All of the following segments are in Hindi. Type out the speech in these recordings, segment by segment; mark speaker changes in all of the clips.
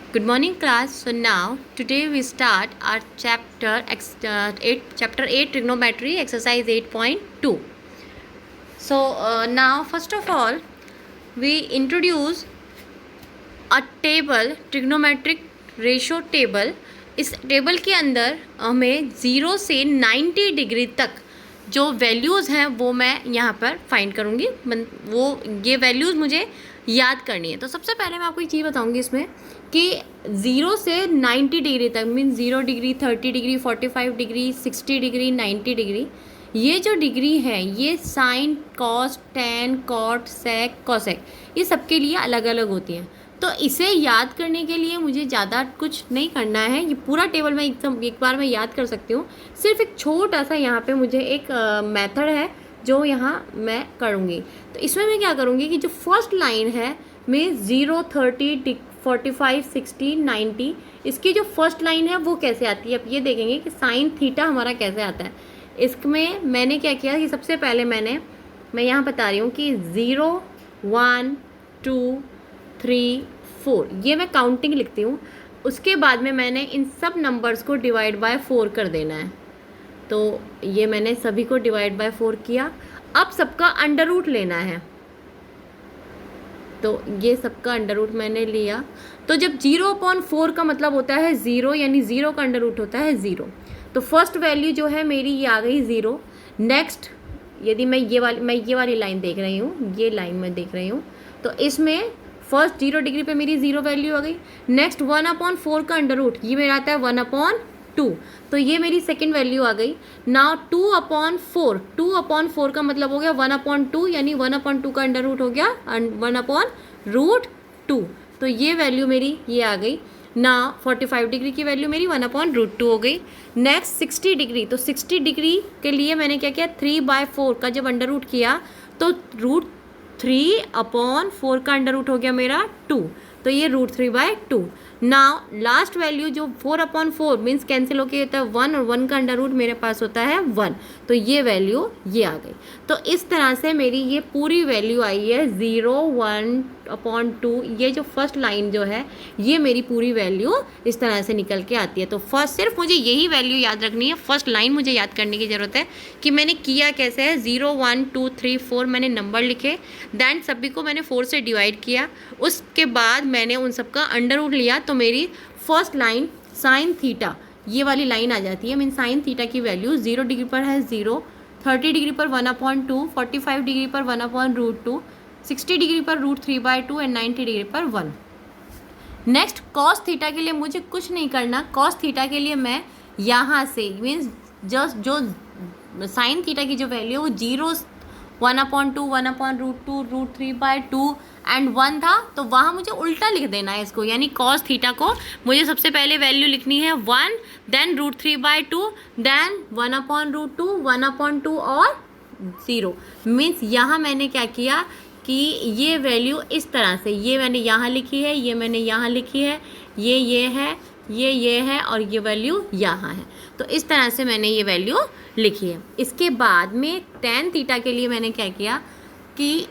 Speaker 1: Good morning, class. So now today we start our chapter 8 trigonometry exercise 8.2. So now first of all we introduce a table, trigonometric ratio table. इस टेबल के अंदर हमें 0 से 90 डिग्री तक जो वैल्यूज़ हैं वो मैं यहाँ पर फाइंड करूँगी। वो ये वैल्यूज़ मुझे याद करनी है। तो सबसे पहले मैं आपको एक चीज़ बताऊँगी इसमें कि 0 से 90 डिग्री तक mean 0 degree, 30 degree, 45 degree, 60 degree, 90 degree, ये जो डिग्री है ये साइन, कॉस, टैन, कॉट, सेक, कोसेक, ये सबके लिए अलग अलग होती हैं। तो इसे याद करने के लिए मुझे ज़्यादा कुछ नहीं करना है, ये पूरा टेबल मैं एक बार मैं याद कर सकती हूँ। सिर्फ एक छोटा सा यहाँ पे मुझे एक मेथड है जो यहाँ मैं करूँगी। तो इसमें मैं क्या करूँगी कि जो फर्स्ट लाइन है मैं 0, 30, 45, 60, 90, इसकी जो फर्स्ट लाइन है वो कैसे आती है, अब ये देखेंगे कि साइन थीटा हमारा कैसे आता है। इसमें मैंने क्या किया कि सबसे पहले मैं यहाँ बता रही हूँ कि 0, 1, 2, 3, 4, ये मैं काउंटिंग लिखती हूँ। उसके बाद में मैंने इन सब नंबर्स को डिवाइड बाय 4 कर देना है। तो ये मैंने सभी को डिवाइड बाय 4 किया। अब सबका अंडर रूट लेना है, तो ये सबका अंडर रूट मैंने लिया। तो जब 0/4 का मतलब होता है 0, यानी 0 का अंडर रूट होता है 0। तो फर्स्ट वैल्यू जो है मेरी ये आ गई 0। नेक्स्ट यदि मैं ये वाली लाइन देख रही हूँ, ये लाइन मैं देख रही हूँ, तो इसमें फर्स्ट 0 डिग्री पे मेरी 0 वैल्यू आ गई। नेक्स्ट 1/4 का अंडर रूट, ये मेरा आता है 1/2, तो ये मेरी सेकेंड वैल्यू आ गई। नाउ 2/4 का मतलब हो गया 1/2, यानी 1/2 का अंडर रूट हो गया 1/√2, तो ये वैल्यू मेरी ये आ गई ना। 45 डिग्री की वैल्यू मेरी 1/√2 हो गई। नेक्स्ट 60 डिग्री, तो 60 डिग्री के लिए मैंने क्या किया, 3/4 का जब अंडर रूट किया तो √3/4 का अंडर रूट हो गया मेरा 2, तो ये √3/2। नाउ लास्ट वैल्यू जो 4/4 मीन्स कैंसिल होके होता है 1, और 1 का अंडर रूट मेरे पास होता है 1, तो ये वैल्यू ये आ गई। तो इस तरह से मेरी ये पूरी वैल्यू आई है 0, 1/2। ये जो फर्स्ट लाइन जो है ये मेरी पूरी वैल्यू इस तरह से निकल के आती है। तो फर्स्ट सिर्फ मुझे यही वैल्यू याद रखनी है, फर्स्ट लाइन मुझे याद करने की ज़रूरत है कि मैंने किया कैसे है। 0, 1, 2, 3, 4 मैंने नंबर लिखे, दैन सभी को मैंने 4 से डिवाइड किया, उसके बाद मैंने उन सब का अंडर रूट लिया, तो मेरी फर्स्ट लाइन साइन थीटा ये वाली लाइन आ जाती है। मीन साइन थीटा की वैल्यू 0 डिग्री पर है 0, 30 डिग्री पर 1/2, 45 डिग्री पर 1/√2, 60 डिग्री पर √3/2 एंड 90 डिग्री पर 1। नेक्स्ट कॉस थीटा के लिए मुझे कुछ नहीं करना। कॉस थीटा के लिए मैं यहाँ से मीन्स जस्ट जो साइन थीटा की जो वैल्यू वो 0, 1/2, 1/√2, √3/2 एंड 1 था, तो वहाँ मुझे उल्टा लिख देना है इसको, यानी कॉस थीटा को मुझे सबसे पहले वैल्यू लिखनी है 1, देन √3/2, देन 1/√2, 1/2 और 0। मीन्स यहाँ मैंने क्या किया कि ये वैल्यू इस तरह से ये मैंने यहाँ लिखी है, ये मैंने यहाँ लिखी है, ये है, ये है, और ये वैल्यू यहाँ है। तो इस तरह से मैंने ये वैल्यू लिखी है। इसके बाद में टैन थीटा के लिए मैंने क्या किया कि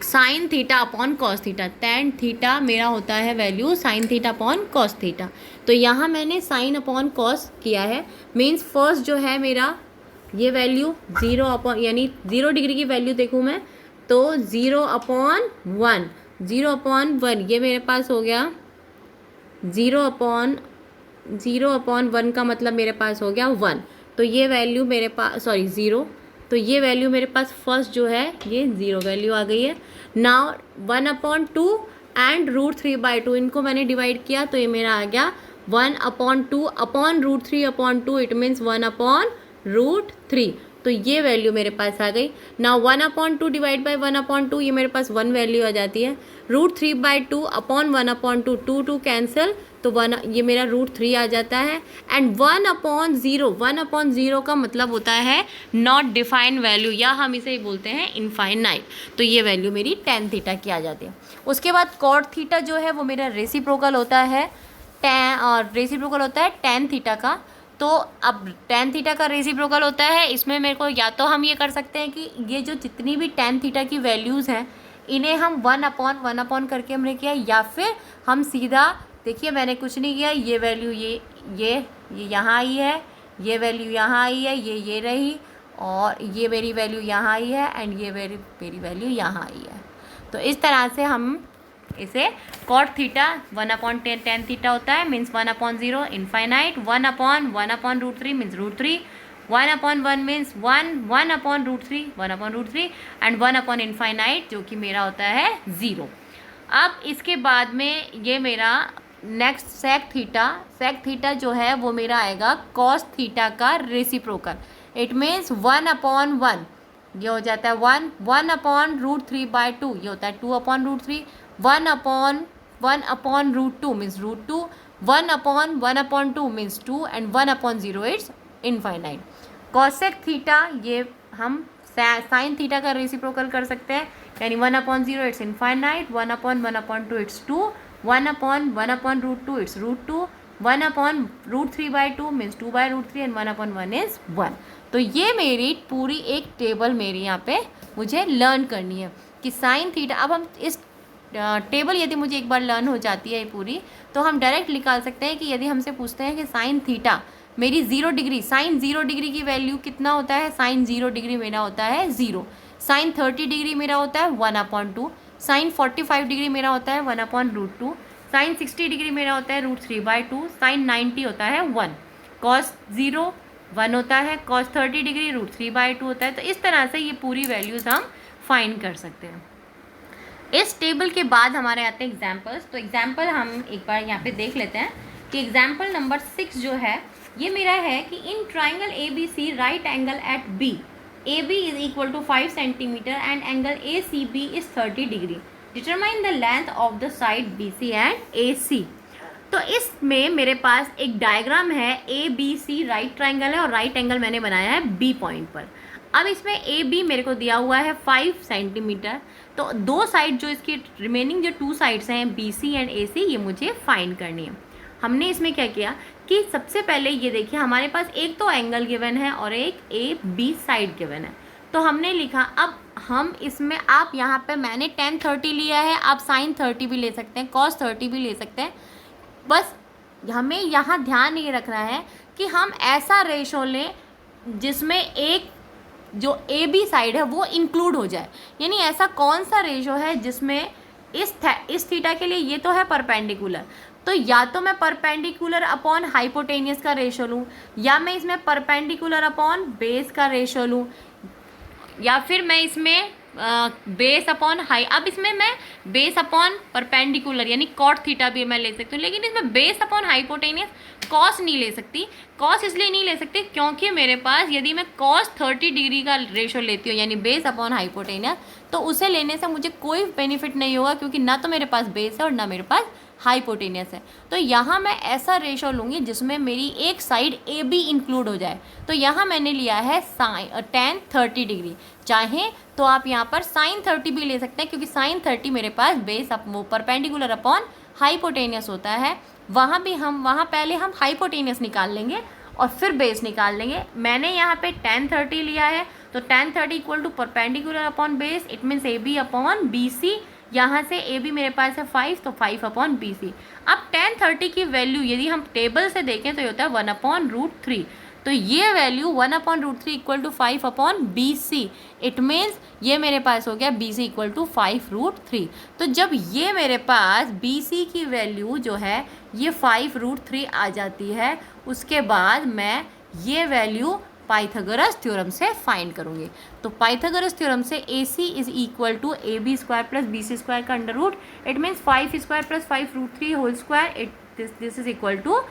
Speaker 1: sine theta upon cos theta, tan theta मेरा होता है value sine theta upon cos theta, तो यहाँ मैंने साइन अपॉन कॉस किया है। मीन्स फर्स्ट जो है मेरा ये वैल्यू 0 यानी 0 डिग्री की वैल्यू देखूँ मैं तो 0/1, 0/1 ये मेरे पास हो गया 0/1 का मतलब मेरे पास हो गया 1, तो ये वैल्यू मेरे पास 0, तो ये वैल्यू मेरे पास फर्स्ट जो है ये 0 वैल्यू आ गई है। नाउ 1/2 एंड √3/2 इनको मैंने डिवाइड किया, तो ये मेरा आ गया 1/2 अपॉन √3/2, इट मीन्स 1/√3, तो ये वैल्यू मेरे पास आ गई। नाउ 1/2 डिवाइड बाई 1/2, ये मेरे पास 1 वैल्यू आ जाती है। √3/2 अपॉन 1/2, 2 कैंसिल, तो 1 ये मेरा √3 आ जाता है। एंड 1/0 का मतलब होता है नॉट डिफाइन वैल्यू, या हम इसे बोलते हैं इनफाइनाइट, तो ये वैल्यू मेरी टैन थीटा की आ जाती है। उसके बाद कॉट थीटा जो है वो मेरा रेसिप्रोकल होता है टैन थीटा का। तो अब टैन थीटा का रेसिप्रोकल होता है, इसमें मेरे को या तो हम ये कर सकते हैं कि ये जो जितनी भी टैन थीटा की वैल्यूज़ हैं इन्हें हम 1/1 करके हमने किया, या फिर हम सीधा देखिए मैंने कुछ नहीं किया, ये वैल्यू ये यहाँ आई है, ये वैल्यू यहाँ आई है, ये रही, और ये मेरी वैल्यू यहाँ आई है, एंड ये मेरी वैल्यू यहाँ आई है। तो इस तरह से हम इसे कॉट थीटा 1/10 tan थीटा होता है, means 1/0 infinite, 1/1/√3 means √3, 1/1 means 1/√3 1/√3, and 1/इनफाइनाइट जो कि मेरा होता है 0। अब इसके बाद में ये मेरा नेक्स्ट सेक थीटा जो है वो मेरा आएगा कॉस थीटा का रेसिप्रोकल। इट मीन्स 1/1, ये हो जाता है 1/√3/2, ये होता है 2/√3, 1/1/√2 means √2, 1/1/2 means 2, and 1/0 it's infinite. Cosec theta ये हम साइन थीटा का रेसिप्रोकल कर सकते हैं, यानी 1/0 it's infinite, 1/1/2 it's 2, 1/1/√2 it's √2, 1/√3/2 means 2/√3, and 1/1 is 1। तो ये मेरी पूरी एक टेबल मेरी यहाँ पे मुझे लर्न करनी है कि साइन थीटा। अब हम इस टेबल यदि मुझे एक बार लर्न हो जाती है पूरी, तो हम डायरेक्ट निकाल सकते हैं कि यदि हमसे पूछते हैं कि साइन थीटा मेरी 0 डिग्री, साइन 0 डिग्री की वैल्यू कितना होता है, साइन 0 डिग्री मेरा होता है 0, साइन 30 डिग्री मेरा होता है 1/2, साइन 45 डिग्री मेरा होता है 1/√2, साइन 60 डिग्री मेरा होता है √3/2, साइन 90 होता है 1, कॉस 0 1 होता है, कॉस 30 डिग्री √3/2 होता है। तो इस तरह से ये पूरी वैल्यूज़ हम फाइंड कर सकते हैं। इस टेबल के बाद हमारे आते हैं एग्जाम्पल्स। तो एग्जाम्पल हम एक बार यहाँ पे देख लेते हैं कि एग्जाम्पल नंबर 6 जो है ये मेरा है कि in triangle ABC right angle at B, AB is equal to 5 centimetre and angle ACB is 30 degree, determine the length of the side BC and AC। तो इसमें मेरे पास एक डायग्राम है, ABC राइट ट्राइंगल है और राइट एंगल मैंने बनाया है B पॉइंट पर। अब इसमें AB मेरे को दिया हुआ है 5 सेंटीमीटर, तो दो साइड जो इसकी रिमेनिंग जो 2 साइड्स हैं BC एंड AC ये मुझे फाइंड करनी है। हमने इसमें क्या किया कि सबसे पहले ये देखिए हमारे पास एक तो एंगल गिवन है और एक AB साइड गिवन है। तो हमने लिखा, अब हम इसमें आप यहाँ पे मैंने tan 30 लिया है, आप sin 30 भी ले सकते हैं, cos 30 भी ले सकते हैं। बस हमें यहाँ ध्यान ये रखना है कि हम ऐसा रेशो लें जिसमें एक जो AB साइड है वो इंक्लूड हो जाए, यानी ऐसा कौन सा रेशो है जिसमें इस थीटा के लिए ये तो है परपेंडिकुलर, तो या तो मैं परपेंडिकुलर अपॉन हाइपोटेनियस का रेशो लूँ, या मैं इसमें परपेंडिकुलर अपॉन बेस का रेशो लूँ, या फिर मैं इसमें बेस अपॉन हाई। अब इसमें मैं बेस अपॉन परपेंडिकुलर यानी कॉट थीटा भी मैं ले सकती हूँ, लेकिन इसमें बेस अपॉन हाइपोटेनियस कॉस नहीं ले सकती। कॉस इसलिए नहीं ले सकती क्योंकि मेरे पास यदि मैं कॉस 30 डिग्री का रेशो लेती हूँ यानी बेस अपॉन हाइपोटेनियस, तो उसे लेने से मुझे कोई बेनिफिट नहीं होगा, क्योंकि ना तो मेरे पास बेस है और ना मेरे पास हाइपोटेनियस है। तो यहाँ मैं ऐसा रेशो लूँगी जिसमें मेरी एक साइड AB इंक्लूड हो जाए। तो यहाँ मैंने लिया है tan 30 डिग्री, चाहे तो आप यहाँ पर sin 30 भी ले सकते हैं, क्योंकि sin 30 मेरे पास बेस वो परपेंडिकुलर अपॉन हाइपोटेनियस होता है। वहाँ पहले हम हाइपोटेनियस निकाल लेंगे और फिर बेस निकाल लेंगे। मैंने यहाँ पे tan 30 लिया है, तो tan 30 equal to perpendicular upon base, it means AB upon BC। यहाँ से AB मेरे पास है 5, तो 5 अपॉन BC। अब tan 30 की वैल्यू यदि हम टेबल से देखें तो ये होता है 1/√3, तो ये value 1/√3 equal to 5 upon BC। It means ये मेरे पास हो गया BC इक्वल टू 5√3। तो जब ये मेरे पास BC की वैल्यू जो है ये 5√3 आ जाती है, उसके बाद मैं ये वैल्यू पाइथागोरस थ्योरम से फाइंड करूँगी। तो पाइथागोरस थ्योरम से AC is equal to AB square plus BC square का under root, it means 5 square plus 5√3 whole square, this is equal to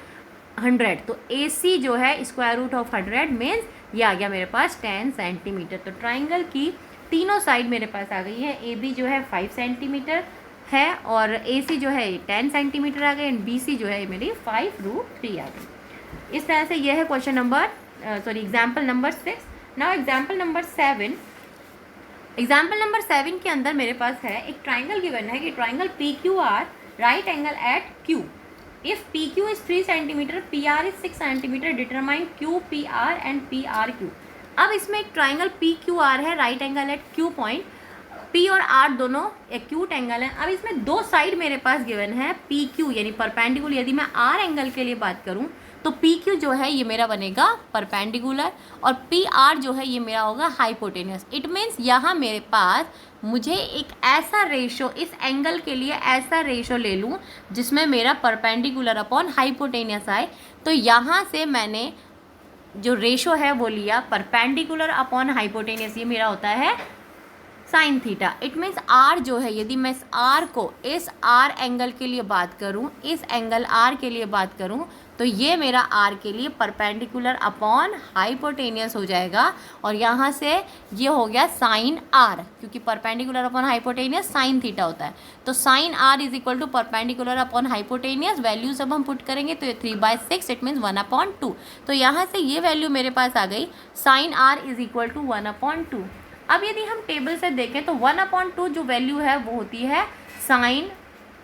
Speaker 1: 100। तो AC जो है स्क्वायर रूट ऑफ 100 मीन्स ये आ गया मेरे पास 10 सेंटीमीटर। तो ट्राइंगल की तीनों साइड मेरे पास आ गई है। AB जो है 5 सेंटीमीटर है और AC जो है 10 सेंटीमीटर आ गई, एंड BC जो है मेरी 5√3 आ गई। इस तरह से यह है question number example number 6। Now example number 7। Example number 7 के अंदर मेरे पास है एक ट्राइंगल गिवन है कि triangle PQR right angle at Q। If PQ is 3 centimetre, PR is 6 centimetre, determine QPR and PRQ। अब इसमें एक ट्राइंगल PQR है right angle at Q point. P और R दोनों एक्यूट एंगल हैं। अब इसमें दो साइड मेरे पास गिवन है PQ यानी परपेंडिकुलर। यदि मैं R एंगल के लिए बात करूं तो PQ जो है ये मेरा बनेगा परपेंडिकुलर और PR जो है ये मेरा होगा हाइपोटेनियस। इट मीन्स यहाँ मेरे पास मुझे एक ऐसा रेशो, इस एंगल के लिए ऐसा रेशो ले लूँ जिसमें मेरा परपेंडिकुलर अपॉन हाइपोटेनियस आए। तो यहाँ से मैंने जो रेशो है वो लिया परपेंडिकुलर अपॉन हाइपोटेनियस, ये मेरा होता है sine theta. It means R जो है, यदि मैं इस आर को इस आर एंगल के लिए बात करूं, इस एंगल आर के लिए बात करूं, तो ये मेरा आर के लिए परपेंडिकुलर अपॉन हाइपोटेनियस हो जाएगा और यहाँ से ये हो गया साइन आर, क्योंकि perpendicular upon hypotenuse sine theta होता है। तो sine R is equal to perpendicular upon hypotenuse. Value सब हम पुट करेंगे तो ये 3/6, इट मीन्स 1/2। तो यहाँ से ये वैल्यू मेरे पास आ गई, sine R is equal to 1/2। अब यदि हम टेबल से देखें तो 1/2 जो वैल्यू है वो होती है साइन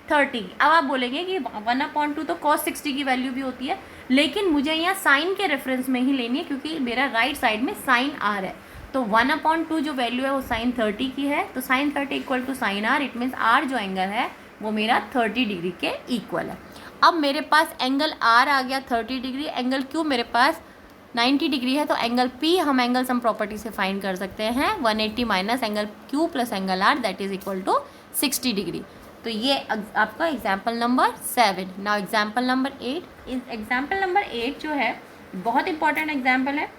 Speaker 1: 30। अब आप बोलेंगे कि 1/2 तो cos 60 की वैल्यू भी होती है, लेकिन मुझे यहाँ साइन के रेफरेंस में ही लेनी है क्योंकि मेरा राइट साइड में साइन आर है। तो 1/2 जो वैल्यू है वो साइन 30 की है। तो sine 30 equal to sine R, it means R जो एंगल है वो मेरा 30 डिग्री के इक्वल है। अब मेरे पास एंगल आर आ गया 30 डिग्री, एंगल क्यू मेरे पास 90 डिग्री है। तो एंगल P हम एंगल सम प्रॉपर्टी से फाइंड कर सकते हैं 180 minus angle Q plus angle R, that is equal to 60 degree. तो ये आपका example number 7। Now example number 8। Example number 8 जो है बहुत इंपॉर्टेंट एग्जाम्पल है।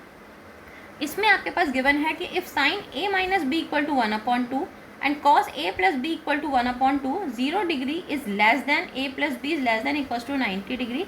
Speaker 1: इसमें आपके पास गिवन है कि if sine A minus B equal to 1/2 and cos A plus B equal to 1/2, 0 degree is less than A plus B is less than equal to 90 degree,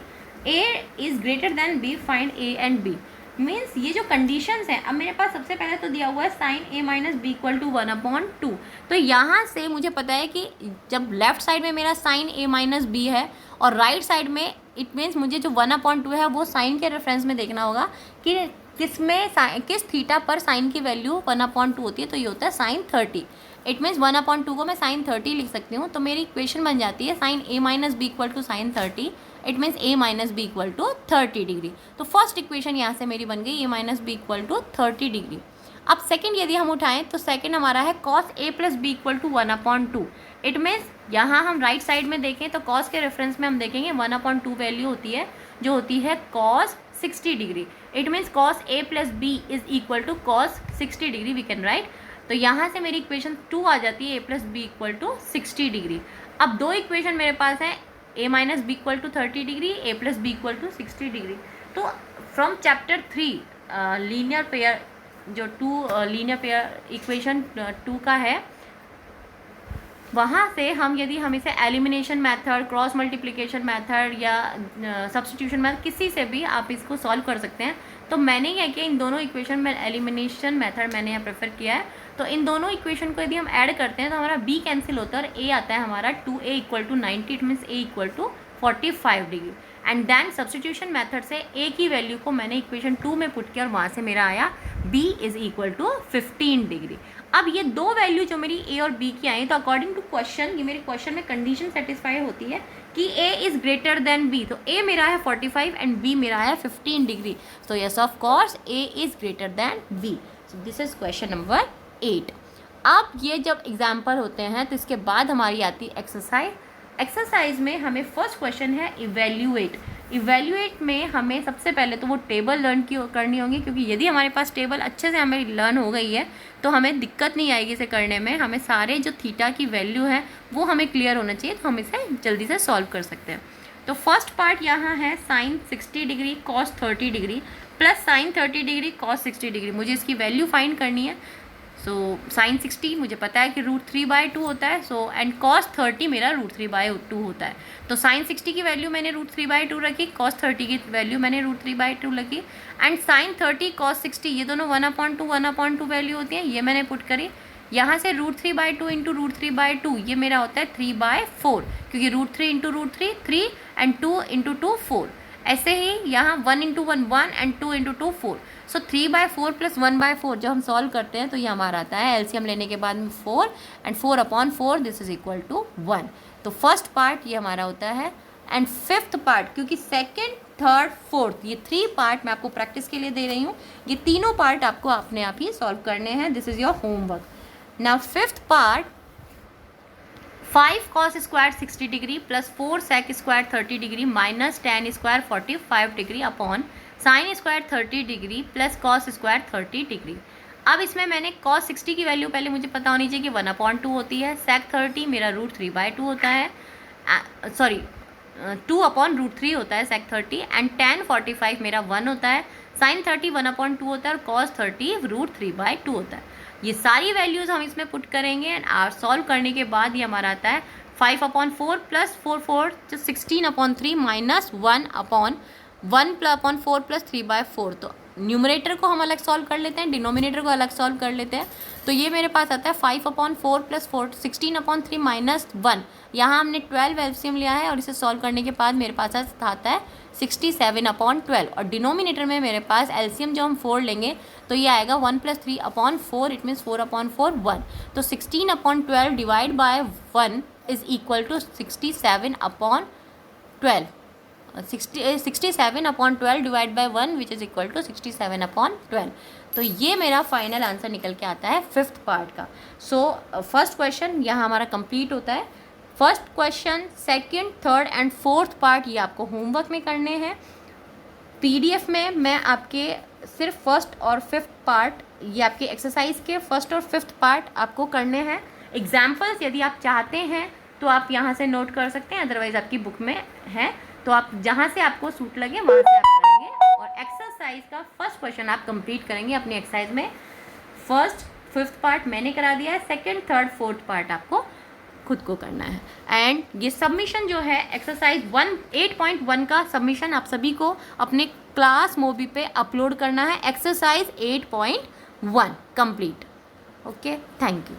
Speaker 1: A is greater than B, find A and B। Means ये जो कंडीशंस हैं, अब मेरे पास सबसे पहले तो दिया हुआ है sine A minus B equal to 1/2। तो यहाँ से मुझे पता है कि जब लेफ्ट साइड में मेरा साइन A माइनस B है और राइट साइड में, इट मीन्स मुझे जो 1/2 है वो साइन के रेफरेंस में देखना होगा कि किस थीटा पर साइन की वैल्यू 1/2 होती है। तो ये होता है साइन 30। इट मीन्स 1/2 को मैं साइन 30 लिख सकती हूँ। तो मेरी इक्वेशन बन जाती है sine A minus B equal to sine 30, it means A minus B equal to 30 degree. तो फर्स्ट इक्वेशन यहाँ से मेरी बन गई A minus B equal to 30 degree. अब सेकंड यदि हम उठाएं तो सेकंड हमारा है cos A plus B equal to 1/2। It means यहाँ हम राइट साइड में देखें तो cos के रेफरेंस में हम देखेंगे 1/2 वैल्यू होती है जो होती है cos 60 degree. It means cos A plus B is equal to cos 60 degree, we can write. तो यहाँ से मेरी इक्वेशन 2 आ जाती है A plus B equal to 60 degree. अब दो इक्वेशन मेरे पास है A minus B equal to 30 degree, A plus B equal to 60 degree. तो फ्रॉम चैप्टर 3 लीनियर पेयर, जो 2 लीनियर पेयर इक्वेशन 2 का है, वहाँ से हम यदि हम इसे elimination method, cross multiplication method या सब्स्टिट्यूशन मेथड, किसी से भी आप इसको सॉल्व कर सकते हैं। तो मैंने क्या किया, इन दोनों इक्वेशन में एलिमिनेशन मेथड मैंने यहाँ प्रेफर किया है। तो इन दोनों इक्वेशन को यदि हम ऐड करते हैं तो हमारा b कैंसिल होता है और a आता है हमारा 2a equal to 90, it means a equal to 45 degree. And then substitution method से a की वैल्यू को मैंने इक्वेशन 2 में पुट किया और वहाँ से मेरा आया b is equal to 15 degree. अब ये दो वैल्यू जो मेरी a और b की आई, तो अकॉर्डिंग टू क्वेश्चन, ये मेरे क्वेश्चन में कंडीशन सेटिस्फाई होती है कि a is greater than b। तो a मेरा है 45 एंड b मेरा है 15 डिग्री। तो yes of course a is greater than b। So this is question number 8। अब ये जब एग्जाम्पल होते हैं तो इसके बाद हमारी आती है एक्सरसाइज। एक्सरसाइज में हमें फर्स्ट क्वेश्चन है इवेल्यूएट। इवेल्यूएट में हमें सबसे पहले तो वो टेबल लर्न करनी होगी, क्योंकि यदि हमारे पास टेबल अच्छे से हमें लर्न हो गई है तो हमें दिक्कत नहीं आएगी इसे करने में। हमें सारे जो थीटा की वैल्यू है वो हमें क्लियर होना चाहिए, तो हम इसे जल्दी से सॉल्व कर सकते हैं। तो फर्स्ट पार्ट यहाँ है sine 60 degree cos 30 degree plus sine 30 degree cos 60 degree. मुझे इसकी वैल्यू फाइंड करनी है। सो साइन 60 मुझे पता है कि √3/2 होता है। सो एंड cos 30 मेरा √3/2 होता है। तो साइन 60 की वैल्यू मैंने √3/2 रखी, cos 30 की वैल्यू मैंने √3/2 रखी। एंड साइन 30 cos 60 ये दोनों 1/2 वैल्यू होती हैं, ये मैंने पुट करी। यहाँ से √3/2 इंटू √3/2 ये मेरा होता है 3/4, क्योंकि √3 इंटू √3 3 एंड 2 इंटू 2 4। ऐसे ही यहाँ 1 into 1 1 and 2 into 2 4। So 3/4 plus 1/4 जब हम सॉल्व करते हैं तो ये हमारा आता है एलसीएम लेने के बाद में 4 and 4/4 this is equal to 1। तो फर्स्ट पार्ट ये हमारा होता है। एंड फिफ्थ पार्ट, क्योंकि सेकेंड थर्ड फोर्थ ये 3 पार्ट मैं आपको प्रैक्टिस के लिए दे रही हूँ, ये तीनों पार्ट आपको अपने आप ही सॉल्व करने हैं। This is your homework. Now fifth part, 5 cos square 60 degree plus 4 sec square 30 degree minus tan square 45 degree upon sin square 30 degree plus cos square 30 degree. अब इसमें मैंने cos 60 की वैल्यू पहले मुझे पता होनी चाहिए कि 1/2 होती है, sec 30 मेरा √3/2 होता है, सॉरी 2/√3 होता है sec 30, एंड tan 45 मेरा 1 होता है, sin 30 1/2 होता है और cos 30 √3/2 होता है। ये सारी वैल्यूज़ हम इसमें पुट करेंगे एंड सॉल्व करने के बाद ये हमारा आता है 5/4 प्लस 4 जो 16/3 माइनस 1/4 प्लस 3/4। तो न्यूमरेटर को हम अलग सॉल्व कर लेते हैं, डिनोमिनेटर को अलग सॉल्व कर लेते हैं। तो ये मेरे पास आता है 5/4 प्लस 16/3 माइनस 1। यहाँ हमने 12 एलसीएम लिया है और इसे सॉल्व करने के बाद मेरे पास आता है 67/12, और डिनोमिनेटर में मेरे पास एलसीएम जो हम 4 लेंगे तो ये आएगा 1 + 3/4, इट मीन्स 4/4 1। तो 16/12 divide by 1 is equal to 67/12, 67/12 divide by 1 which is equal to 67/12। तो ये मेरा फाइनल आंसर निकल के आता है फिफ्थ पार्ट का। सो फर्स्ट क्वेश्चन यहाँ हमारा कंप्लीट होता है। First question, second, third and fourth part ये आपको होमवर्क में करने हैं। पीडीएफ में मैं आपके सिर्फ फर्स्ट और फिफ्थ पार्ट, ये आपके एक्सरसाइज के फर्स्ट और फिफ्थ पार्ट आपको करने हैं। एग्जाम्पल्स यदि आप चाहते हैं तो आप यहाँ से नोट कर सकते हैं, अदरवाइज आपकी बुक में है तो आप जहाँ से आपको सूट लगे वहाँ से आप करेंगे। और एक्सरसाइज का फर्स्ट क्वेश्चन आप कंप्लीट करेंगे अपनी एक्सरसाइज में। फर्स्ट फिफ्थ पार्ट मैंने करा दिया है, सेकंड थर्ड फोर्थ पार्ट आपको खुद को करना है। एंड ये सबमिशन जो है एक्सरसाइज 8.1 का सबमिशन आप सभी को अपने क्लास मोबी पे अपलोड करना है, exercise 8.1 complete. Okay, thank you.